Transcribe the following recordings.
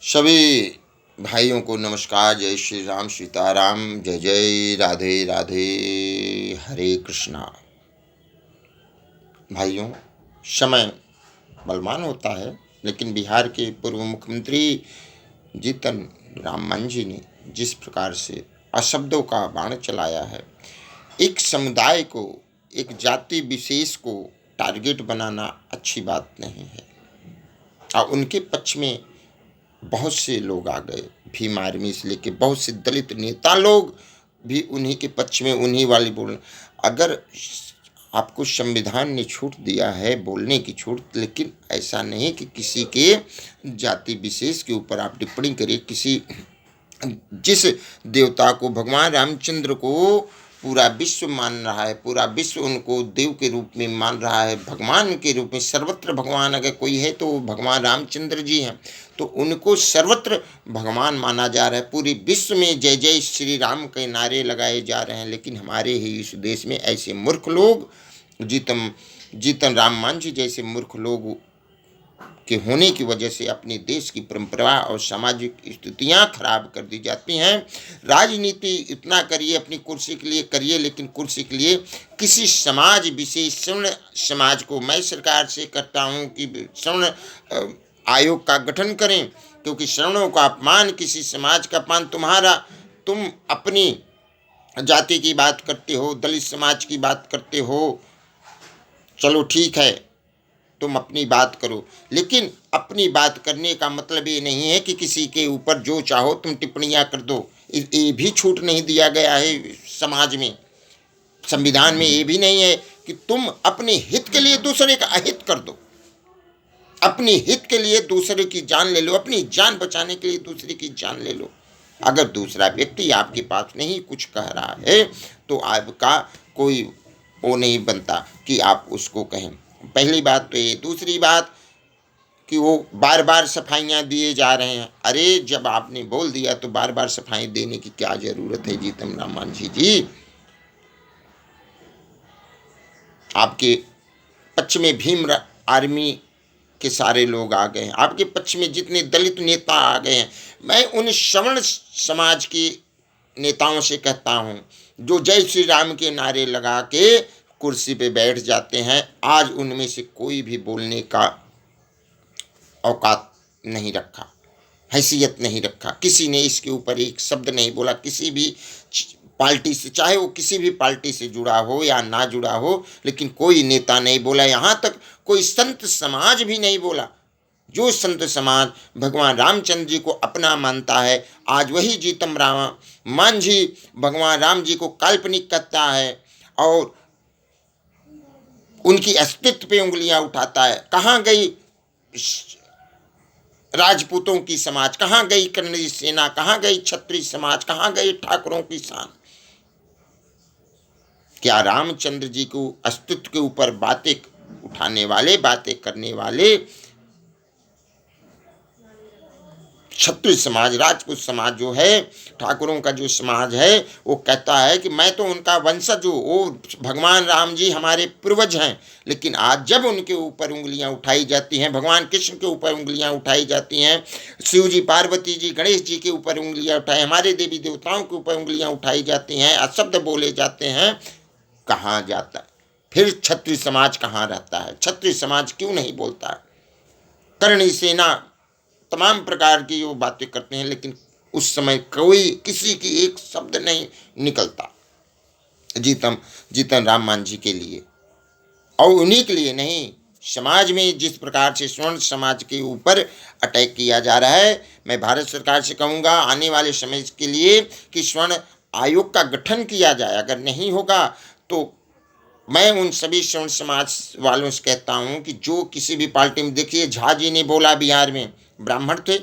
सभी भाइयों को नमस्कार। जय श्री राम, सीताराम, जय जय, राधे राधे, हरे कृष्णा। भाइयों, समय बलवान होता है, लेकिन बिहार के पूर्व मुख्यमंत्री जीतन राम मांझी ने जिस प्रकार से अशब्दों का बाण चलाया है, एक समुदाय को, एक जाति विशेष को टारगेट बनाना अच्छी बात नहीं है। और उनके पक्ष में बहुत से लोग आ गए, भीम आर्मी से लेके बहुत से दलित नेता लोग भी उन्हीं के पक्ष में, उन्हीं वाली बोल। अगर आपको संविधान ने छूट दिया है बोलने की छूट, लेकिन ऐसा नहीं कि किसी के जाति विशेष के ऊपर आप टिप्पणी करिए। किसी जिस देवता को, भगवान रामचंद्र को पूरा विश्व मान रहा है, पूरा विश्व उनको देव के रूप में मान रहा है, भगवान के रूप में, सर्वत्र भगवान अगर कोई है तो भगवान रामचंद्र जी हैं। तो उनको सर्वत्र भगवान माना जा रहा है। पूरे विश्व में जय जय श्री राम के नारे लगाए जा रहे हैं। लेकिन हमारे ही इस देश में ऐसे मूर्ख लोग, जीतन राम मांझी जैसे मूर्ख लोग के होने की वजह से अपने देश की परंपरा और सामाजिक स्थितियां खराब कर दी जाती हैं। राजनीति इतना करिए, अपनी कुर्सी के लिए करिए, लेकिन कुर्सी के लिए किसी समाज विशेष, श्रवण समाज को, मैं सरकार से कहता हूं कि श्रवण आयोग का गठन करें, क्योंकि श्रवणों का अपमान, किसी समाज का अपमान, तुम अपनी जाति की बात करते हो, दलित समाज की बात करते हो, चलो ठीक है, तुम अपनी बात करो, लेकिन अपनी बात करने का मतलब ये नहीं है कि किसी के ऊपर जो चाहो तुम टिप्पणियां कर दो। ये भी छूट नहीं दिया गया है समाज में, संविधान में ये भी नहीं है कि तुम अपने हित के लिए दूसरे का अहित कर दो। अपने हित के लिए दूसरे की जान ले लो, अपनी जान बचाने के लिए दूसरे की जान ले लो। अगर दूसरा व्यक्ति आपके पास नहीं कुछ कह रहा है तो आपका कोई वो नहीं बनता कि आप उसको कहें। पहली बात तो ये। दूसरी बात कि वो बार बार सफाइयाँ दिए जा रहे हैं। अरे जब आपने बोल दिया तो बार बार सफाई देने की क्या जरूरत है जीतन राम मांझी जी? आपके पक्ष में भीम आर्मी के सारे लोग आ गए हैं, आपके पक्ष में जितने दलित नेता आ गए हैं। मैं उन श्रवण समाज के नेताओं से कहता हूँ जो जय श्री राम के नारे लगा के कुर्सी पे बैठ जाते हैं, आज उनमें से कोई भी बोलने का औकात नहीं रखा, हैसियत नहीं रखा। किसी ने इसके ऊपर एक शब्द नहीं बोला, किसी भी पार्टी से, चाहे वो किसी भी पार्टी से जुड़ा हो या ना जुड़ा हो, लेकिन कोई नेता नहीं बोला। यहाँ तक कोई संत समाज भी नहीं बोला। जो संत समाज भगवान रामचंद्र जी को अपना मानता है, आज वही जीतन राम मांझी भगवान राम जी को काल्पनिक कहता है और उनकी अस्तित्व पे उंगलियां उठाता है। कहाँ गई राजपूतों की समाज, कहाँ गई कन्नड़ी सेना, कहाँ गई क्षत्रिय समाज, कहाँ गई ठाकुरों की शान? क्या रामचंद्र जी को अस्तित्व के ऊपर बातें उठाने वाले, बातें करने वाले क्षत्रिय समाज, राजपूत समाज जो है, ठाकुरों का जो समाज है, वो कहता है कि मैं तो उनका वंशज हूँ, वो भगवान राम जी हमारे पूर्वज हैं। लेकिन आज जब उनके ऊपर उंगलियां उठाई जाती हैं, भगवान कृष्ण के ऊपर उंगलियां उठाई जाती हैं, शिव जी, पार्वती जी, गणेश जी के ऊपर उंगलियां उठाई, हमारे देवी देवताओं के ऊपर उंगलियां उठाई जाती हैं, अशब्द बोले जाते हैं, कहाँ जाता है फिर क्षत्रिय समाज? कहाँ रहता है क्षत्रिय समाज? क्यों नहीं बोलता है? कन्नड़ी सेना तमाम प्रकार की वो बातें करते हैं, लेकिन उस समय कोई किसी की एक शब्द नहीं निकलता जीतन राम मांझी के लिए। और उन्हीं के लिए नहीं, समाज में जिस प्रकार से स्वर्ण समाज के ऊपर अटैक किया जा रहा है, मैं भारत सरकार से कहूँगा आने वाले समय के लिए कि स्वर्ण आयोग का गठन किया जाए। अगर नहीं होगा तो मैं उन सभी स्वर्ण समाज वालों से कहता हूँ कि जो किसी भी पार्टी में, देखिए झा जी ने बोला, बिहार में ब्राह्मण थे,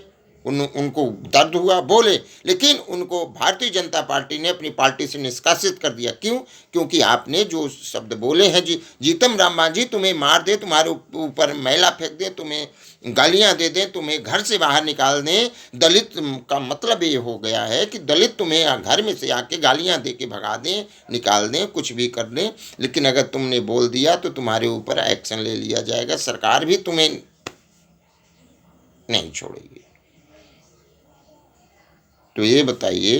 उनको दर्द हुआ, बोले, लेकिन उनको भारतीय जनता पार्टी ने अपनी पार्टी से निष्कासित कर दिया। क्यों? क्योंकि आपने जो शब्द बोले हैं, जीतन राम मांझी तुम्हें मार दे, तुम्हारे ऊपर मैला फेंक दे, तुम्हें गालियां दे दें, तुम्हें घर से बाहर निकाल दें। दलित का मतलब ये हो गया है कि दलित तुम्हें घर में से आके गालियां दे के भगा दें, निकाल दें, कुछ भी कर दें, लेकिन अगर तुमने बोल दिया तो तुम्हारे ऊपर एक्शन ले लिया जाएगा, सरकार भी तुम्हें नहीं छोड़ेगी। तो ये बताइए,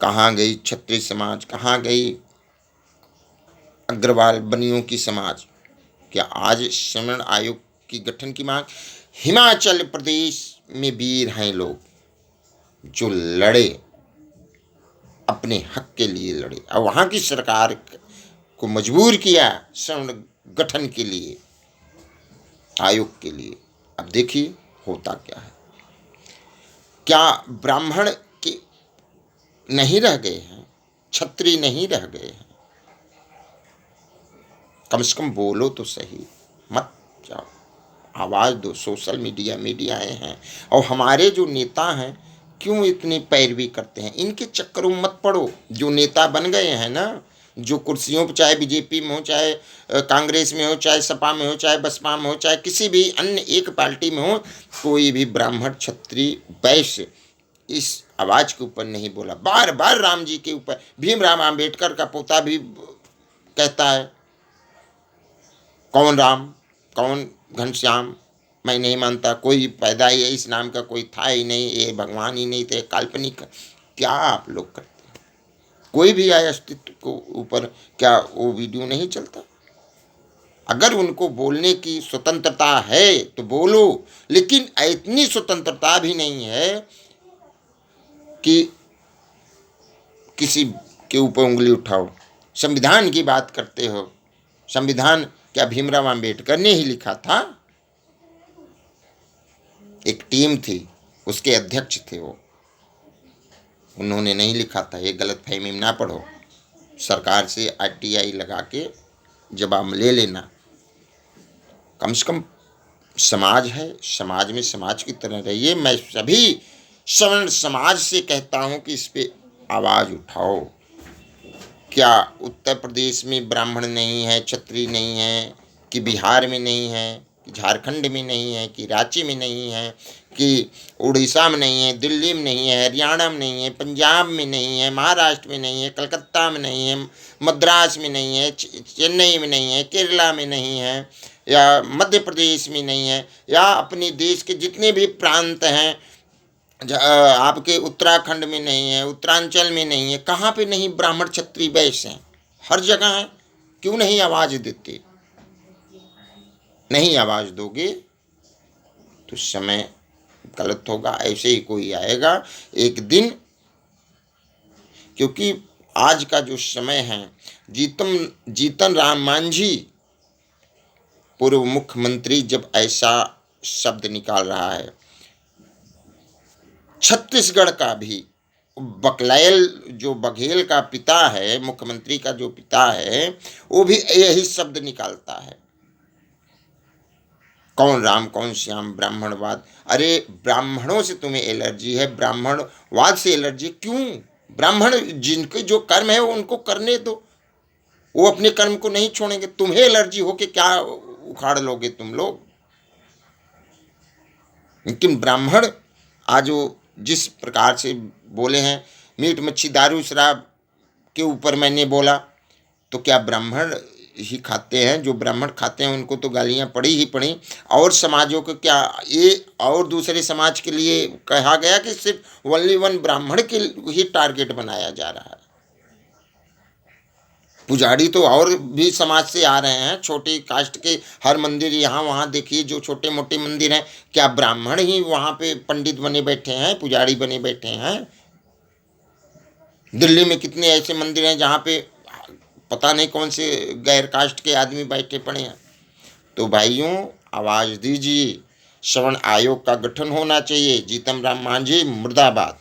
कहाँ गई क्षत्रिय समाज, कहाँ गई अग्रवाल बनियों की समाज? क्या आज श्रवण आयोग की गठन की मांग? हिमाचल प्रदेश में वीर हैं लोग जो लड़े, अपने हक के लिए लड़े, और वहाँ की सरकार को मजबूर किया श्रवण गठन के लिए, आयोग के लिए। अब देखिए होता क्या है। क्या ब्राह्मण के नहीं रह गए हैं, क्षत्रिय नहीं रह गए हैं? कम से कम बोलो तो सही, मत जाओ, आवाज़ दो। सोशल मीडियाएं हैं, और हमारे जो नेता हैं क्यों इतनी पैरवी करते हैं? इनके चक्करों में मत पड़ो। जो नेता बन गए हैं ना, जो कुर्सियों पर, चाहे बीजेपी में हो, चाहे कांग्रेस में हो, चाहे सपा में हो, चाहे बसपा में हो, चाहे किसी भी अन्य एक पार्टी में हो, कोई भी ब्राह्मण क्षत्रिय वैश्य इस आवाज़ के ऊपर नहीं बोला। बार बार राम जी के ऊपर, भीमराव आम्बेडकर का पोता भी कहता है, कौन राम, कौन घनश्याम, मैं नहीं मानता, कोई पैदा ही इस नाम का कोई था ही नहीं, ये भगवान ही नहीं थे, काल्पनिक। क्या आप लोग करते हैं? कोई भी आए अस्तित्व को ऊपर, क्या वो वीडियो नहीं चलता? अगर उनको बोलने की स्वतंत्रता है तो बोलो, लेकिन इतनी स्वतंत्रता भी नहीं है कि किसी के ऊपर उंगली उठाओ। संविधान की बात करते हो, संविधान क्या भीमराव आम्बेडकर ने ही लिखा था? एक टीम थी, उसके अध्यक्ष थे वो, उन्होंने नहीं लिखा था। ये गलतफहमी में ना पढ़ो, सरकार से RTI लगा के जवाब ले लेना। कम से कम समाज है, समाज में समाज की तरह रहिए। मैं सभी सवर्ण समाज से कहता हूँ कि इस पे आवाज़ उठाओ। क्या उत्तर प्रदेश में ब्राह्मण नहीं है, क्षत्रिय नहीं है, कि बिहार में नहीं है, कि झारखंड में नहीं है, कि रांची में नहीं है, कि उड़ीसा में नहीं है, दिल्ली में नहीं है, हरियाणा में नहीं है, पंजाब में नहीं है, महाराष्ट्र में नहीं है, कलकत्ता में नहीं है, मद्रास में नहीं है, चेन्नई में नहीं है, केरला में नहीं है, या मध्य प्रदेश में नहीं है, या अपने देश के जितने भी प्रांत हैं, आपके उत्तराखंड में नहीं है, उत्तरांचल में नहीं है, कहाँ पे नहीं ब्राह्मण क्षत्रिय वैश्य हैं? हर जगह है। क्यों नहीं आवाज़ देते? नहीं आवाज़ दोगे तो समय गलत होगा। ऐसे ही कोई आएगा एक दिन, क्योंकि आज का जो समय है, जीतन राम मांझी पूर्व मुख्यमंत्री जब ऐसा शब्द निकाल रहा है, छत्तीसगढ़ का भी बकलैल जो बघेल का पिता है, मुख्यमंत्री का जो पिता है, वो भी यही शब्द निकालता है, कौन राम कौन श्याम, ब्राह्मणवाद। अरे ब्राह्मणों से तुम्हें एलर्जी है, ब्राह्मणवाद से एलर्जी क्यों? ब्राह्मण जिनके जो कर्म है वो उनको करने दो, वो अपने कर्म को नहीं छोड़ेंगे। तुम्हें एलर्जी हो के क्या उखाड़ लोगे तुम लोग? लेकिन ब्राह्मण आज वो जिस प्रकार से बोले हैं, मीट मच्छी दारू शराब के ऊपर मैंने बोला, तो क्या ब्राह्मण ही खाते हैं? जो ब्राह्मण खाते हैं उनको तो गालियाँ पड़ी ही पड़ी। और समाजों को क्या ये और दूसरे समाज के लिए कहा गया कि सिर्फ ओनली वन ब्राह्मण के ही टारगेट बनाया जा रहा है? पुजारी तो और भी समाज से आ रहे हैं, छोटी कास्ट के हर मंदिर यहाँ वहाँ देखिए, जो छोटे मोटे मंदिर हैं, क्या ब्राह्मण ही वहाँ पे पंडित बने बैठे हैं, पुजारी बने बैठे हैं? दिल्ली में कितने ऐसे मंदिर हैं जहाँ पे पता नहीं कौन से गैर कास्ट के आदमी बैठे पड़े हैं। तो भाइयों, आवाज़ दीजिए, श्रवण आयोग का गठन होना चाहिए। जीतन राम मांझी मुर्दाबाद।